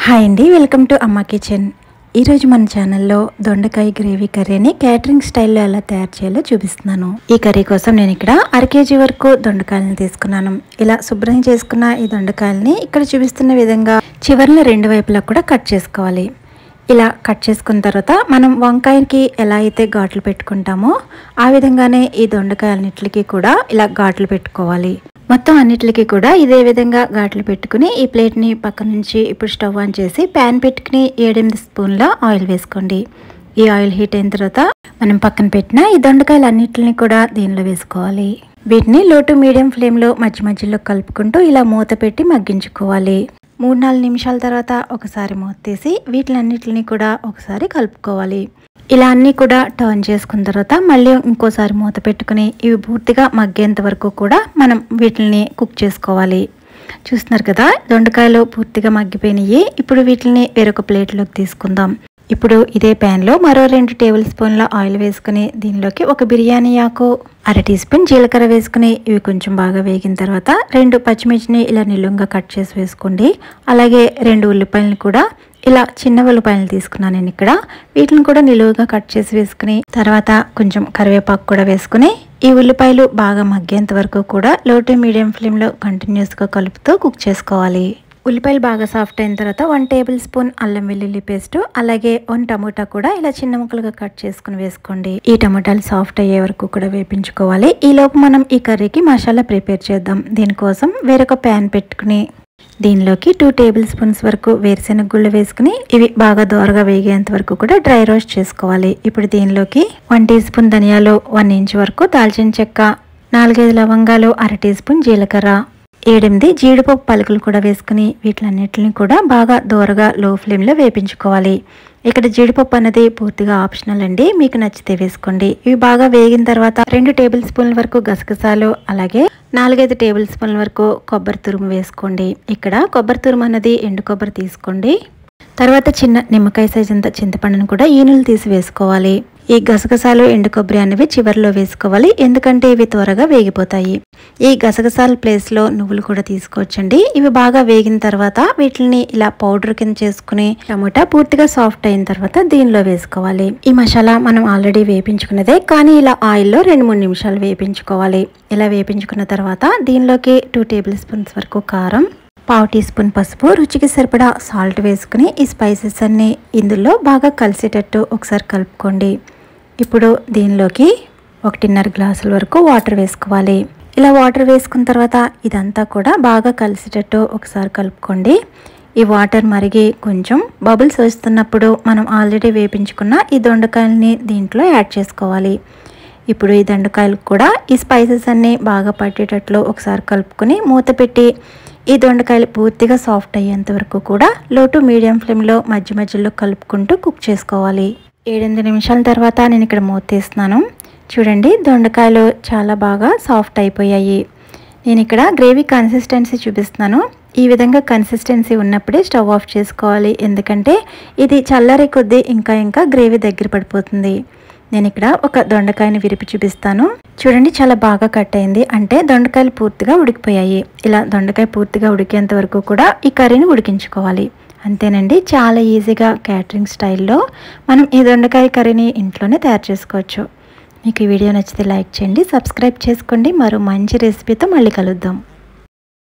Hi అండి, welcome to అమ్మ kitchen. ఈరోజు మన ఛానల్లో దొండకాయ గ్రేవీ కర్రీని క్యాటరింగ్ స్టైల్లో ఎలా తయారు చేయాలో చూపిస్తున్నాను. ఈ కర్రీ కోసం నేను ఇక్కడ 1/2 kg వరకు దొండకాయలను తీసుకున్నాను. ఇలా శుభ్రం చేసుకున్న ఈ దొండకాయలని ఇక్కడ చూపిస్తున్న విధంగా చివర్ల 2 వైపులా కూడా కట్ చేసుకోవాలి. ఇలా కట్ చేసుకున్న తర్వాత మనం వంకాయకి ఎలా అయితే ఘాట్లు పెట్టుకుంటామో ఆ విధంగానే ఈ దొండకాయలన్నిటికీ కూడా ఇలా ఘాట్లు పెట్టుకోవాలి. మొత్తం అన్నిటికీ కూడా ఇదే విధంగా ఘాట్లు పెట్టుకుని ఈ ప్లేట్ని పక్క నుంచి ఇప్పుడు స్టవ్ ఆన్ చేసి ప్యాన్ పెట్టుకుని 7-8 స్పూన్ల ఆయిల్ వేసుకోండి. ఈ ఆయిల్ హీట్ అయిన తర్వాత మనం పక్కన పెట్టిన ఈ దొండకాయలు అన్నిటిని కూడా దీనిలో వేసుకోవాలి. వీటిని లో టు మీడియం ఫ్లేమ్లో మధ్య మధ్యలో కలుపుకుంటూ ఇలా మూత పెట్టి మగ్గించుకోవాలి. 3-4 నిమిషాల తర్వాత ఒకసారి మూత తీసి వీటిలన్నిటిని కూడా ఒకసారి కలుపుకోవాలి. ఇలా అన్నీ కూడా టర్న్ చేసుకున్న తర్వాత మళ్ళీ ఇంకోసారి మూత పెట్టుకుని ఇవి పూర్తిగా మగ్గేంత వరకు కూడా మనం వీటిని కుక్ చేసుకోవాలి. చూస్తున్నారు కదా, దొండకాయలు పూర్తిగా మగ్గిపోయినాయి. ఇప్పుడు వీటిని వేరొక ప్లేట్లోకి తీసుకుందాం. ఇప్పుడు ఇదే ప్యాన్లో మరో 2 టేబుల్ స్పూన్ల ఆయిల్ వేసుకుని దీనిలోకి ఒక బిర్యానీ ఆకు, 1/2 టీ స్పూన్ జీలకర్ర వేసుకుని ఇవి కొంచెం బాగా వేగిన తర్వాత 2 పచ్చిమిర్చిని ఇలా నిలువుగా కట్ చేసి వేసుకోండి. అలాగే 2 ఉల్లిపాయలను కూడా ఇలా చిన్న ఉల్లిపాయలు తీసుకున్నాను నేను ఇక్కడ. వీటిని కూడా నిలువుగా కట్ చేసి వేసుకుని తర్వాత కొంచెం కరివేపాకు కూడా వేసుకుని ఈ ఉల్లిపాయలు బాగా మగ్గేంత వరకు కూడా లో టు మీడియం ఫ్లేమ్లో కంటిన్యూస్గా కలుపుతూ కుక్ చేసుకోవాలి. ఉల్లిపాయలు బాగా సాఫ్ట్ అయిన తర్వాత 1 టేబుల్ స్పూన్ అల్లం వెల్లుల్లి పేస్ట్, అలాగే 1 టమోటా కూడా ఇలా చిన్న ముక్కలుగా కట్ చేసుకుని వేసుకోండి. ఈ టమోటాలు సాఫ్ట్ అయ్యే వరకు కూడా వేపించుకోవాలి. ఈలోపు మనం ఈ కర్రీకి మసాలా ప్రిపేర్ చేద్దాం. దీనికోసం వేరొక ప్యాన్ పెట్టుకుని దీనిలోకి 2 టేబుల్ స్పూన్స్ వరకు వేరుశెనగ గుళ్ళు వేసుకుని ఇవి బాగా దోరగా వేగేంత వరకు కూడా డ్రై రోస్ట్ చేసుకోవాలి. ఇప్పుడు దీనిలోకి 1 టీ స్పూన్ ధనియాలు, 1 ఇంచ్ వరకు దాల్చిన చెక్క, 4-5 లవంగాలు, 1/2 టీ స్పూన్ జీలకర్ర, 7-8 జీడిపప్పు పలుకులు కూడా వేసుకుని వీటిలన్నిటిని కూడా బాగా దోరగా లో ఫ్లేమ్లో వేపించుకోవాలి. ఇక్కడ జీడిపప్పు అనేది పూర్తిగా ఆప్షనల్ అండి, మీకు నచ్చితే వేసుకోండి. ఇవి బాగా వేగిన తర్వాత 2 టేబుల్ స్పూన్ల వరకు గసగసాలు, అలాగే 4-5 టేబుల్ స్పూన్ల వరకు కొబ్బరి తురుము వేసుకోండి. ఇక్కడ కొబ్బరి తురుము అనేది ఎండు కొబ్బరి తీసుకోండి. తర్వాత చిన్న నిమ్మకాయ సైజ్ అంత చింతపండును కూడా ఈనులు తీసి వేసుకోవాలి. ఈ గసగసాలు, ఎండు కొబ్బరి అనేవి చివరిలో వేసుకోవాలి, ఎందుకంటే ఇవి త్వరగా వేగిపోతాయి. ఈ గసగసాల ప్లేస్లో నువ్వులు కూడా తీసుకోవచ్చండి. ఇవి బాగా వేగిన తర్వాత వీటిని ఇలా పౌడర్ కింద చేసుకుని టమోటా పూర్తిగా సాఫ్ట్ అయిన తర్వాత దీనిలో వేసుకోవాలి. ఈ మసాలా మనం ఆల్రెడీ వేపించుకున్నదే, కానీ ఇలా ఆయిల్లో 2-3 నిమిషాలు వేపించుకోవాలి. ఇలా వేపించుకున్న తర్వాత దీనిలోకి 2 టేబుల్ స్పూన్స్ వరకు కారం, 1/2 టీ స్పూన్ పసుపు, రుచికి సరిపడా సాల్ట్ వేసుకుని ఈ స్పైసెస్ అన్ని ఇందులో బాగా కలిసేటట్టు ఒకసారి కలుపుకోండి. ఇప్పుడు దీనిలోకి 1.5 గ్లాసుల వరకు వాటర్ వేసుకోవాలి. ఇలా వాటర్ వేసుకున్న తర్వాత ఇదంతా కూడా బాగా కలిసేటట్టు ఒకసారి కలుపుకోండి. ఈ వాటర్ మరిగి కొంచెం బబుల్స్ వస్తున్నప్పుడు మనం ఆల్రెడీ వేపించుకున్న ఈ దొండకాయలని దీంట్లో యాడ్ చేసుకోవాలి. ఇప్పుడు ఈ దొండకాయలకు కూడా ఈ స్పైసెస్ అన్నీ బాగా పట్టేటట్లు ఒకసారి కలుపుకొని మూత పెట్టి ఈ దొండకాయలు పూర్తిగా సాఫ్ట్ అయ్యేంత వరకు కూడా లో టు మీడియం ఫ్లేమ్లో మధ్య మధ్యలో కలుపుకుంటూ కుక్ చేసుకోవాలి. 7-8 నిమిషాల తర్వాత నేను ఇక్కడ మూత తీస్తున్నాను. చూడండి, దొండకాయలు చాలా బాగా సాఫ్ట్ అయిపోయాయి. నేను ఇక్కడ గ్రేవీ కన్సిస్టెన్సీ చూపిస్తున్నాను. ఈ విధంగా కన్సిస్టెన్సీ ఉన్నప్పుడే స్టవ్ ఆఫ్ చేసుకోవాలి, ఎందుకంటే ఇది చల్లారే కొద్దీ ఇంకా గ్రేవీ దగ్గర పడిపోతుంది. నేను ఇక్కడ ఒక దొండకాయని విరిపి చూపిస్తాను. చూడండి, చాలా బాగా కట్ అయింది, అంటే దొండకాయలు పూర్తిగా ఉడికిపోయాయి. ఇలా దొండకాయ పూర్తిగా ఉడికేంత వరకు కూడా ఈ కర్రీని ఉడికించుకోవాలి. అంతేనండి, చాలా ఈజీగా క్యాటరింగ్ స్టైల్లో మనం ఈ దొండకాయ కర్రీని ఇంట్లోనే తయారు చేసుకోవచ్చు. మీకు ఈ వీడియో నచ్చితే లైక్ చేయండి, సబ్స్క్రైబ్ చేసుకోండి. మరో మంచి రెసిపీతో మళ్ళీ కలుద్దాం.